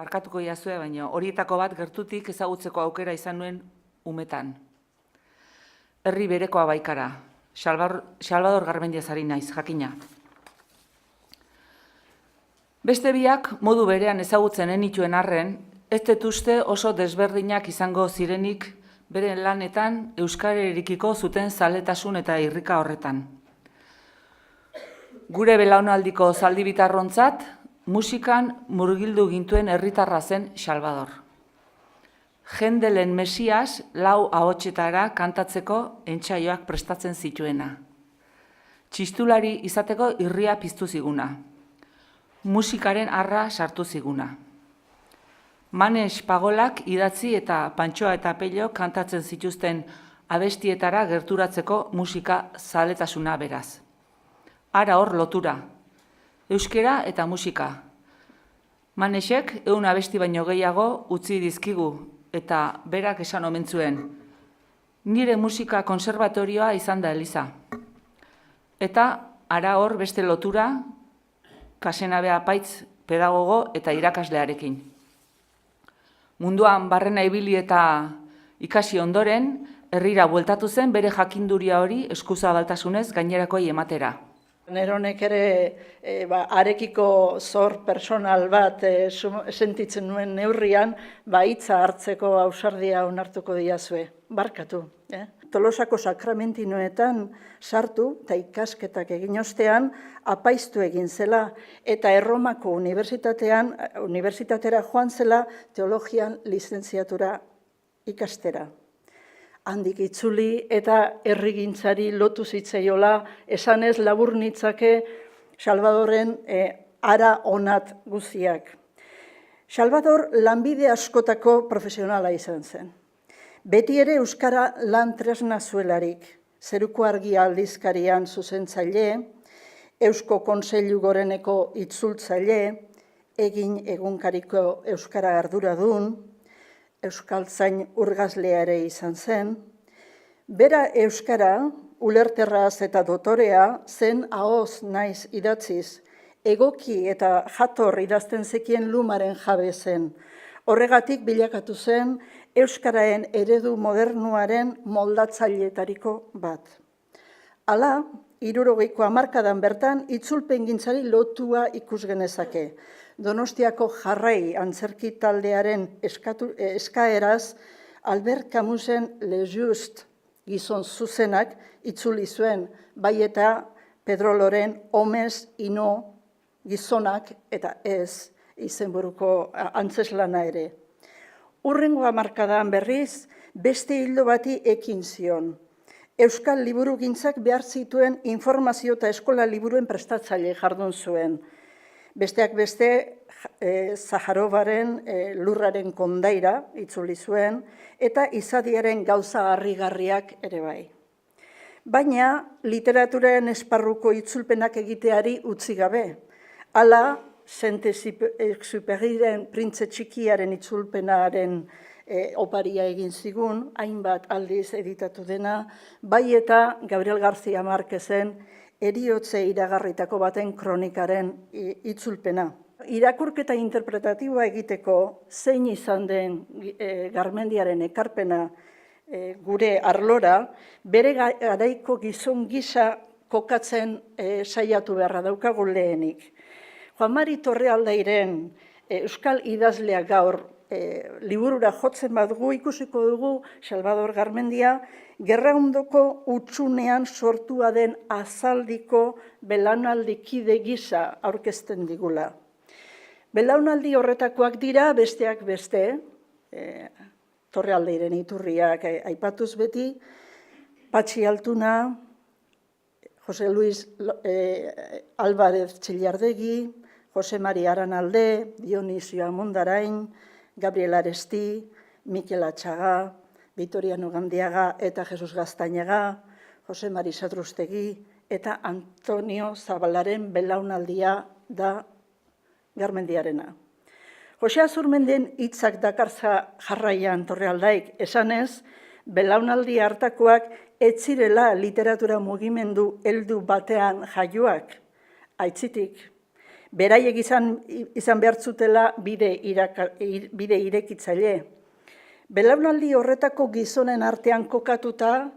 barkatuko jazue, baina horietako bat gertutik ezagutzeko aukera izan nuen umetan. Herri berekoa baikara, Salvador Garmendiaz ari naiz, jakina. Beste biak modu berean ezagutzen enituen arren, ez dut uste oso desberdinak izango zirenik beren lanetan euskararikiko zuten zaletasun eta irrika horretan. Gure belaunaldiko zaldibitarrontzat, musikan murgildu gintuen herritarra zen Salvador. Jendelen Mesias 4 ahotsetara kantatzeko entsaioak prestatzen zituena. Txistulari izateko irria piztu ziguna. Musikaren arra sartu ziguna. Manes Pagolak idatzi eta Pantxoa eta Pello kantatzen zituzten abestietara gerturatzeko musika zaletasuna beraz. Ara hor lotura, euskera eta musika. Manesek 100 abesti baino gehiago utzi dizkigu eta berak esan omen zuen. Nire musika konserbatorioa izan da Eliza. Eta ara hor beste lotura, Kasenabe Apaitz pedagogo eta irakaslearekin. Munduan barrena ibili eta ikasi ondoren, herrira bueltatu zen bere jakinduria hori eskuzabaltasunez gainerakoi ematera. Neronek ere arekiko zor personal bat sentitzen nuen neurrian, hitza hartzeko ausardia onartuko diazue, barkatu. Tolosako sakramentinoetan sartu eta ikasketak egin ostean apaiztu egin zela eta Erromako unibertsitatera joan zela teologian lizentziatura ikastera. Handik itzuli eta herrigintzari lotu zitzaiola, esanez labur nitzake Salvadorren ara onat guztiak. Salvador lanbide askotako profesionala izan zen. Beti ere euskara lan tresna zuelarik, Zeruko Argia aldizkarian zuzentzaile, Eusko Kontseilu Goreneko itzultzaile, Egin egunkariko euskara arduradun, euskaltzain urgazlea ere izan zen. Bera euskara, ulerterraz eta dotorea, zen ahoz naiz idatziz, egoki eta jator idazten zekien lumaren jabe zen. Horregatik bilakatu zen euskaraen eredu modernuaren moldatzaileetariko bat. Hala, 60ko hamarkadan bertan itzulpengintzari lotua ikus genezake. Donostiako Jarrai antzerki taldearen eskaeraz Albert Camusen Le Just gizon zuzenak itzuli zuen, bai eta Pedro Loren Homez Ino gizonak eta ez izenburuko antzeslana ere. Hurrengo hamarkadan berriz, beste ildo bati ekin zion. Euskal liburugintzak behar zituen informazio eta eskola liburuen prestatzaile jardun zuen. Besteak beste, Zaharovaren lurraren kondaira itzuli zuen, eta izadiaren gauza harrigarriak ere bai. Baina, literaturaren esparruko itzulpenak egiteari utzi gabe. Hala, Saint-Exupéryren Printze Txikiaren itzulpenaren oparia egin zigun, hainbat aldiz editatu dena, bai eta Gabriel García Márquezen Heriotze iragarritako baten kronikaren itzulpena. Irakurketa interpretatiboa egiteko zein izan den Garmendiaren ekarpena gure arlora, bere garaiko gizon gisa kokatzen saiatu beharra daukagu lehenik. Juan Mari Torrealdairen euskal idazleak gaur liburura jotzen badugu, ikusiko dugu Salvador Garmendia gerraondoko utsunean sortua den azaldiko belaunaldikide gisa aurkezten digula. Belaunaldi horretakoak dira besteak beste, Torrealdairen iturriak aipatuz beti, Patxi Altuna, Jose Luis Álvarez Txillardegi, Jose Mari Aranalde, Dionisio Amondarain, Gabriel Aresti, Mikel Atxaga, Vitoriano Gandiaga eta Jesus Gaztañaga, Jose Mari Sadrustegi eta Antonio Zabalaren belaunaldia da Garmendiarena. Jose Azurmenden hitzak dakartza jarraian Torrealdaik esanez, belaunaldi hartakoak ez zirela literatura mugimendu heldu batean jaioak, aitzitik. Beraiek izan behar zutela bide irekitzaile. Belaunaldi horretako gizonen artean kokatuta,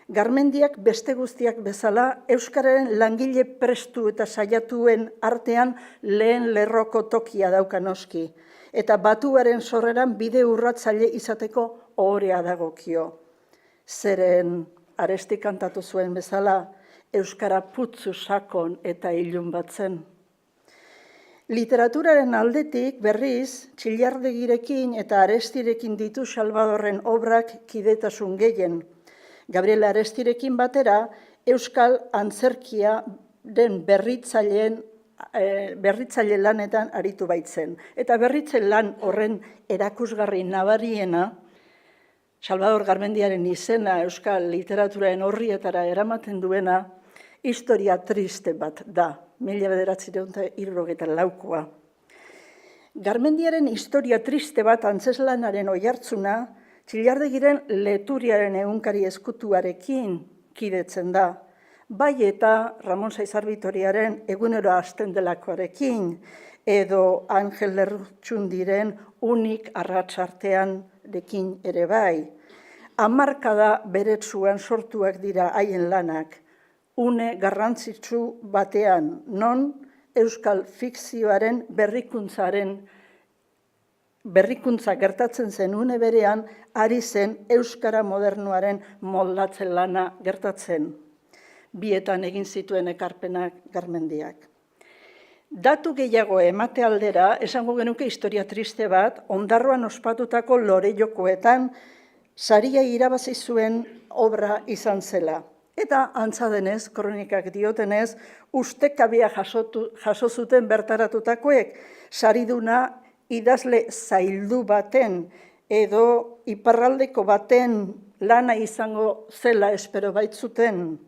Garmendiak beste guztiak bezala, euskararen langile prestu eta saiatuen artean lehen lerroko tokia dauka noski, eta batuaren sorreran bide urratzaile izateko ohorea dagokio. Zeren Aresti kantatu zuen bezala, euskara putzu sakon eta ilun bat zen. Literaturaren aldetik berriz, Txillardegirekin eta Arestirekin ditu Salvadorren obrak kidetasun gehien. Gabriel Arestirekin batera, euskal antzerkiaren berritzaile lanetan aritu baitzen. Eta berritze lan horren erakusgarri nabariena, Salvador Garmendiaren izena euskal literaturaren horrietara eramaten duena, historia triste bat da, 1974koa. Garmendiaren historia triste bat antzeslanaren oihartzuna, Txillardegiren Leturiaren egunkari ezkutuarekin kidetzen da, bai eta Ramon Saizar Bitoriaren egunero hasten delakoarekin, edo Angel Lertxundiren unik arratsartean dekin ere bai. Hamarkada beretsuan sortuak dira haien lanak, une garrantzitsu batean, non euskal fikzioaren berrikuntza gertatzen zen une berean, ari zen euskara modernoaren moldatzen lana gertatzen. Bietan egin zituen ekarpenak Garmendiak. Datu gehiago emate aldera, esango genuke historia triste bat, Ondarroan ospatutako Lore-jokoetan saria irabazi zuen obra izan zela. Eta antza denez, kronikak diotenez, ustekabea jaso zuten bertaratutakoek, sariduna idazle zaildu baten edo iparraldeko baten lana izango zela espero baitzuten,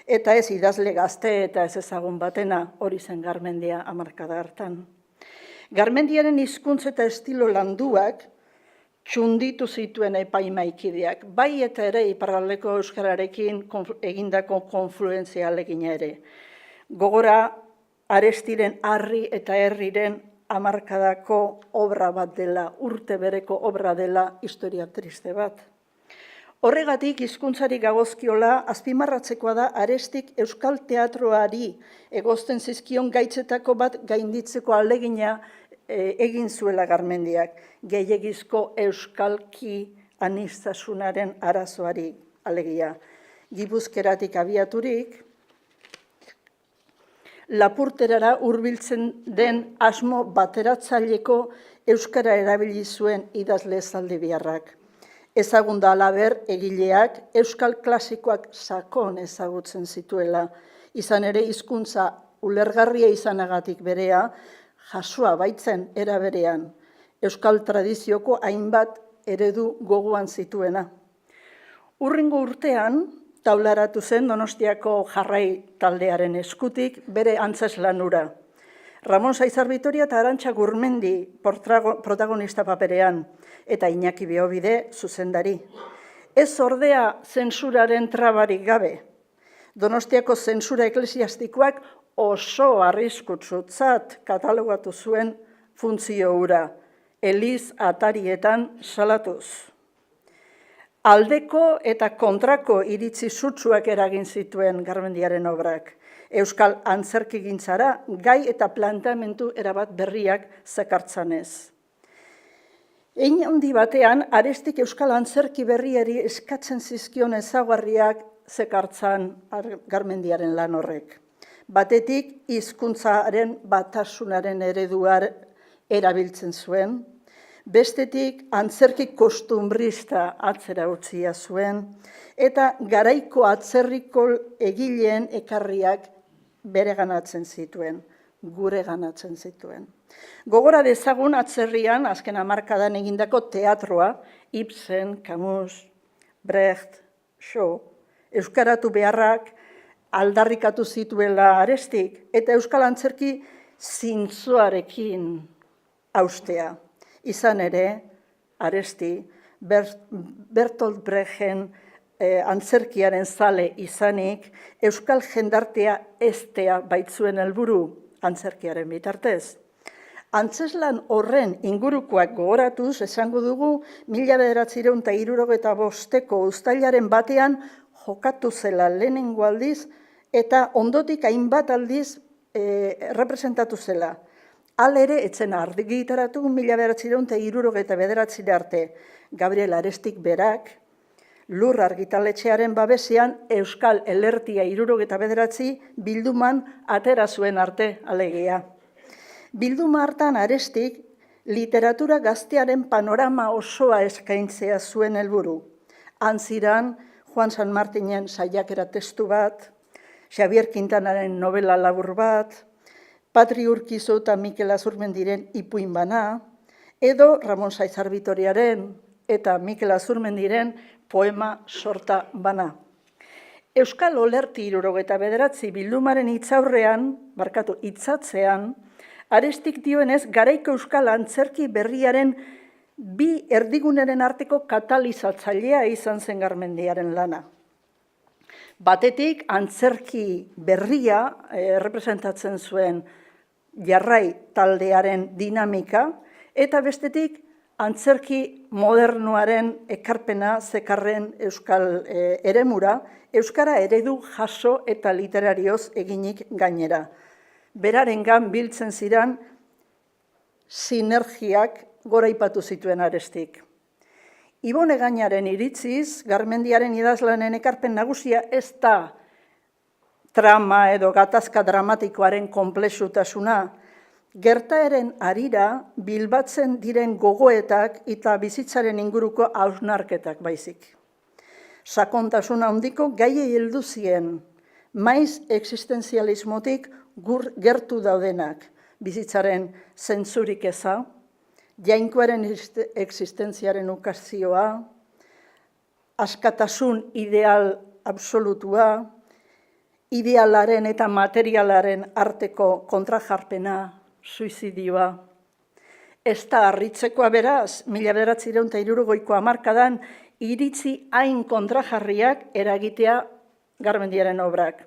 eta ez idazle gazte eta ez ezagun batena, hori zen Garmendia hamarkada hartan. Garmendiaren hizkuntza eta estilo landuak txunditu zituen epaimaikideak, bai eta ere iparraldeko euskararekin egindako konfluentzia alegina ere. Gogora Arestiren Harri eta Herriren hamarkadako obra bat dela, urte bereko obra dela, historia triste bat. Horregatik, hizkuntzari gagozkiola, azpimarratzekoa da Arestik euskal teatroari egozten zizkion gaitzetako bat gainditzeko alegina egin zuela Garmendiak, gehiegizko euskalki aniztasunaren arazoari alegia. Gipuzkeratik abiaturik, Lapurterara hurbiltzen den asmo bateratzaileko euskara erabili zuen idazle zaldibiarrak. Ezagun da halaber egileak euskal klasikoak sakon ezagutzen zituela, izan ere hizkuntza ulergarria izanagatik berea, jasoa baitzen era berean, euskal tradizioko hainbat eredu gogoan zituena. Hurrengo urtean, taularatu zen Donostiako jarrai taldearen eskutik bere antzeslanura. Ramon Saizar Bitoria eta Arantxa Gurmendi protagonista paperean, eta Iñaki Beobide zuzendari. Ez ordea zensuraren trabarik gabe. Donostiako zentsura eklesiastikoak oso arriskutsutzat katalogatu zuen funtzio hura, eliz atarietan salatuz. Aldeko eta kontrako iritzi sutsuak eragin zituen Garmendiaren obrak. Euskal antzerkigintzara gai eta planteamendu erabat berriak zekartzanez. Hein handi batean, Arestik euskal antzerki berriari eskatzen zizkion ezaugarriak zekartzan Garmendiaren lan horrek. Batetik, hizkuntzaren batasunaren ereduar erabiltzen zuen, bestetik antzerki kostumbrista atzera utzia zuen, eta garaiko atzerriko egileen ekarriak bereganatzen zituen, gureganatzen zituen. Gogora dezagun atzerrian, azken hamarkadan egindako teatroa, Ibsen, Camus, Brecht, Shaw, euskaratu beharrak aldarrikatu zituela Arestik, eta euskal antzerki zintzoarekin haustea. Izan ere, Aresti, Bertolt Brechten antzerkiaren zale izanik, euskal jendartea eztea baitzuen helburu, antzerkiaren bitartez. Antzeslan horren ingurukoak gogoratuz, esango dugu, 1975ko uztailaren batean jokatu zela lehenengo aldiz, eta ondotik hainbat aldiz representatu zela. Ere, etzen argitaratu 1979 arte. Gabriel Arestik berak, Lur argitaletxearen babesian Euskal Elertia 79 bilduman atera zuen arte alegia. Bilduma hartan Arestik literatura gaztearen panorama osoa eskaintzea zuen helburu. Antziran, Juan San Martinen saiakera testu bat, Xavier Quintanaren novela labur bat, Patri Urkizu eta Mikel Azurmendiren Ipuin bana, edo Ramon Saizar Bitoriaren eta Mikel Azurmendiren poema sorta bana. Euskal Olerti 79 bildumaren hitzatzean, Arestik dioenez, garaiko euskal antzerki berriaren bi erdiguneren arteko katalizatzailea izan zen Garmendiaren lana. Batetik, antzerki berria representatzen zuen Jarrai taldearen dinamika, eta bestetik, antzerki modernoaren ekarpena zekarren euskal eremura, euskara eredu jaso eta literarioz eginik gainera. Berarengan biltzen ziren sinergiak goraipatu zituen Arestik. Ibon Egañaren iritziz, Garmendiaren idazlanen ekarpen nagusia ez da trama edo gatazka dramatikoaren konplexutasuna, gertaeren harira bilbatzen diren gogoetak eta bizitzaren inguruko hausnarketak baizik. Sakontasuna handiko gaiei heldu zien, maiz existenzialismotik gertu daudenak, bizitzaren zentzurik eza, jainkoaren existentziaren ukazioa, askatasun ideal absolutua, idealaren eta materialaren arteko kontrajarpena, suizidioa. Ez da harritzekoa beraz, 1970ko hamarkadan iritzi hain kontrajarriak eragitea Garmendiaren obrak.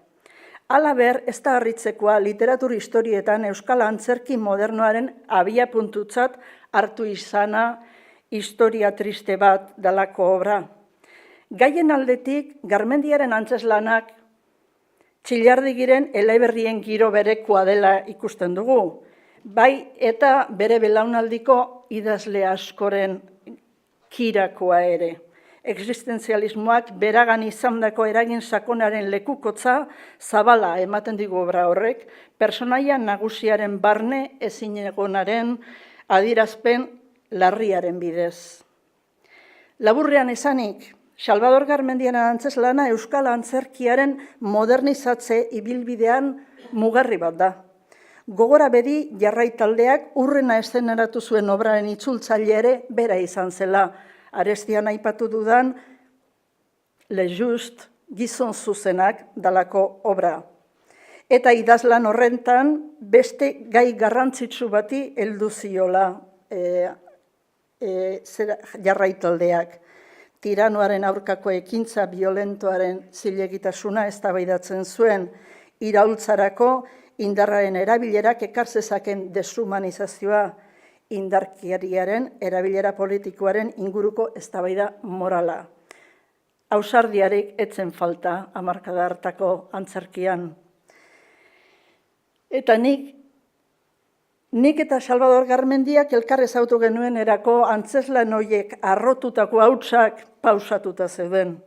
Halaber, ez da harritzekoa literatur historietan euskal antzerki modernoaren abiapuntutzat hartu izana historia triste bat dalako obra. Gaien aldetik, Garmendiaren antzeslanak Txillardigiren eleberrien giro berekoa dela ikusten dugu, bai eta bere belaunaldiko idazle askoren kirakoa ere. Existenzialismoak beragan izandako eragin sakonaren lekukotza zabala ematen digu obra horrek, pertsonaia nagusiaren barne ezinegonaren adierazpen larriaren bidez. Laburrean esanik, Salvador Garmendiaren antzeslana euskal antzerkiaren modernizatze ibilbidean mugarri bat da. Gogora bedi Jarrai taldeak urrena eszeneratu zuen obraren itzultzaile ere bera izan zela. Arestian aipatu dudan Le Just gizon zuzenak dalako obra. Eta idazlan horrentan beste gai garrantzitsu bati heldu ziola Jarrai taldeak. Tiranoaren aurkako ekintza biolentoaren zilegitasuna eztabaidatzen zuen, iraultzarako indarraren erabilerak ekar zezaken deshumanizazioa, indarkeriaren erabilera politikoaren inguruko eztabaida morala. Ausardiarik etzen falta hamarkada hartako antzerkian. Eta nik eta Salvador Garmendiak elkar ezagutu genuen erako antzeslan horiek arrotutako hautsak pausatuta zeuden.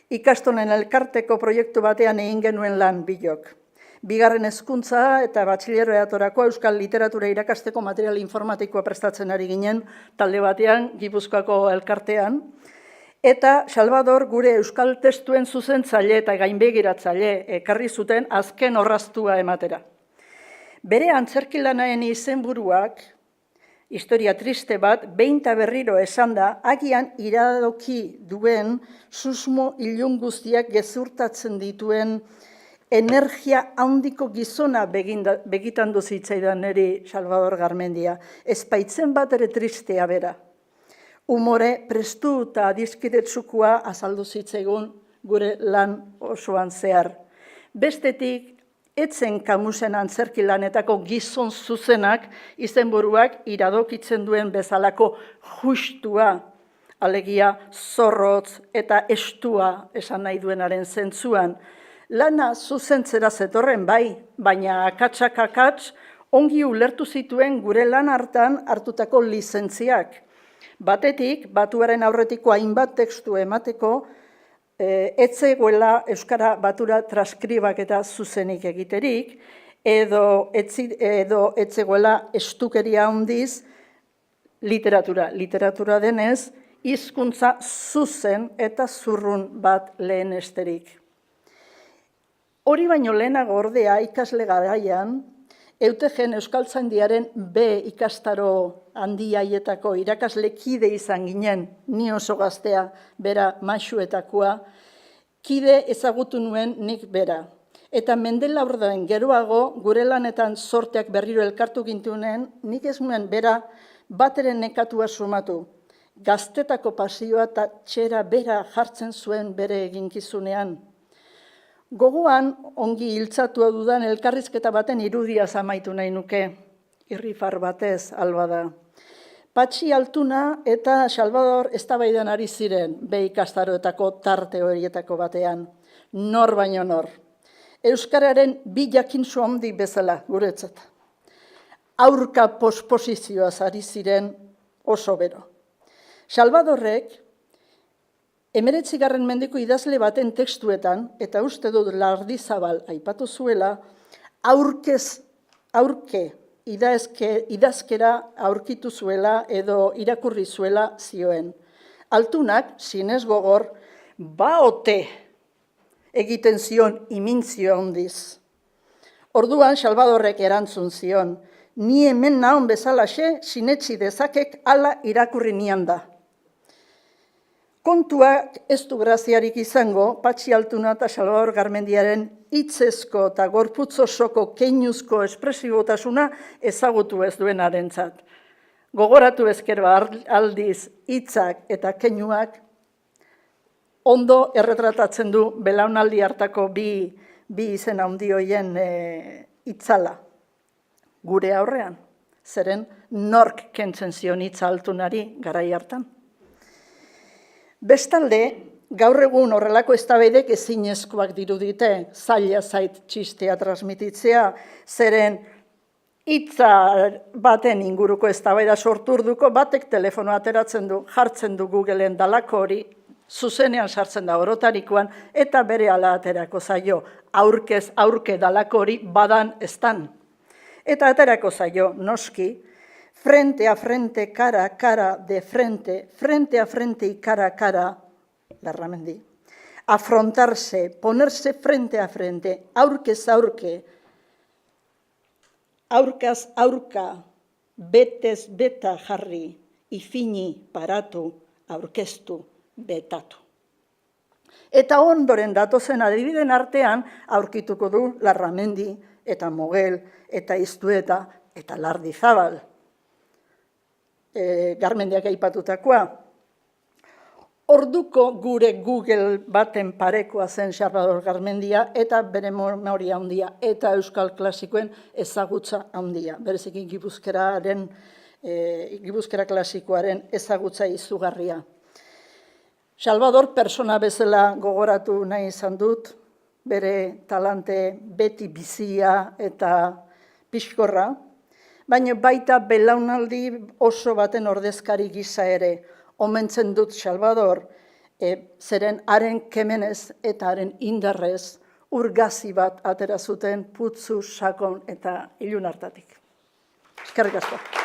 Ikastonen elkarteko proiektu batean egin genuen lan bilok. Bigarren hezkuntza eta batxilerreatorako euskal literatura irakasteko material informatikoa prestatzen ari ginen talde batean, Gipuzkoako elkartean, eta Salvador gure euskal testuen zuzentzaile eta gainbegiratzaile ekarri zuten azken orraztua ematera. Bere antzerkilanaen izenburuak, historia triste bat, behin eta berriro esan da, agian iradoki duen susmo ilun guztiak gezurtatzen dituen energia handiko gizona begitan duzitzaidan niri Salvador Garmendia. Ezpaitzen bat ere tristea bera. Umore prestu eta adiskidetzukua azaldu zitzaigun gure lan osoan zehar. Bestetik, Etzen Camusen antzerki lanetako gizon zuzenak izenburuak iradokitzen duen bezalako justua, alegia zorrotz eta estua esan nahi duenaren zentzuan. Lana zuzentzera zetorren bai, baina akatsak akats ongi ulertu zituen gure lan hartan hartutako lizentziak. Batetik, batuaren aurretiko hainbat tekstu emateko, etzegoela Euskara batura transkribaketa zuzenik egiterik, edo etzegoela estukeria handiz literatura. Literatura denez, hizkuntza zuzen eta zurrun bat lehenesterik. Hori baino lehenago ordea ikasle garaian, Eutegen Euskaltzaindiaren B ikastaro handihaietako irakasle kide izan ginen, ni oso gaztea, bera maisuetakoa, kide ezagutu nuen nik bera. Eta mendelaurden geroago, gure lanetan sorteak berriro elkartu gintunen, nik ez nuen bera bateren nekatua sumatu. Gaztetako pasioa eta txera bera jartzen zuen bere eginkizunean. Gogoan ongi hiltzatua dudan elkarrizketa baten irudia zamaitu nahi nuke, irrifar batez alba da. Patxi Altuna eta Salvador eztabaidan ari ziren, B ikastaroetako tarte horietako batean, nor baino nor. Euskararen bi jakintsu handi bezala guretzat. Aurka posposizioaz ari ziren oso bero. Salvadorrek 19. mendeko idazle baten tekstuetan, eta uste dut Lardizabal aipatu zuela, aurke idazkera aurkitu zuela edo irakurri zuela zioen. Altunak, zinez gogor, baote egiten zion imintzio handiz. Orduan Salvadorrek erantzun zion, ni hemen naon bezalaxe sinetsi dezakek hala irakurri nian da. Kontuak ez du graziarik izango, Patxi Altuna eta Salvador Garmendiaren hitzezko eta gorputz osoko keinuzko espresibotasuna ezagutu ez duenarentzat. Gogoratu ezkero aldiz hitzak eta keinuak ondo erretratatzen du belaunaldi hartako bi izen handi horien itzala. Gure aurrean, zeren nork kentzen zion hitza Altunari garai hartan. Bestalde, gaur egun horrelako eztabaidek ezinezkoak dirudite, zaila zait txistea transmititzea, zeren hitza baten inguruko eztabaida sortu orduko batek telefonoa ateratzen du, jartzen du Googleen dalako hori, zuzenean sartzen da orotarikoan, eta bere ala aterako zaio, aurkez aurke dalako hori badan estan. Eta aterako zaio, noski, frente a frente, cara a cara, de frente a frente y cara a cara, Larramendi. Afrontarse, ponerse frente a frente, aurkez aurke, aurkaz aurka, betez beta jarri, ifini paratu, aurkeztu, betatu. Eta ondoren datozen adibiden artean aurkituko du Larramendi eta Mogel eta Iztueta eta Lardizabal. Garmendiak aipatutakoa. Orduko gure Google baten parekoa zen Salvador Garmendia eta bere memoria handia eta euskal klasikoen ezagutza handia. Bereziki Gipuzkera klasikoaren ezagutza izugarria. Salvador persona bezala gogoratu nahi izan dut, bere talante beti bizia eta pixkorra, baina baita belaunaldi oso baten ordezkari gisa ere, omentzen dut Salvador, zeren haren kemenez eta haren indarrez urgazi bat atera zuten putzu, sakon eta ilun hartatik. Eskerrik asko.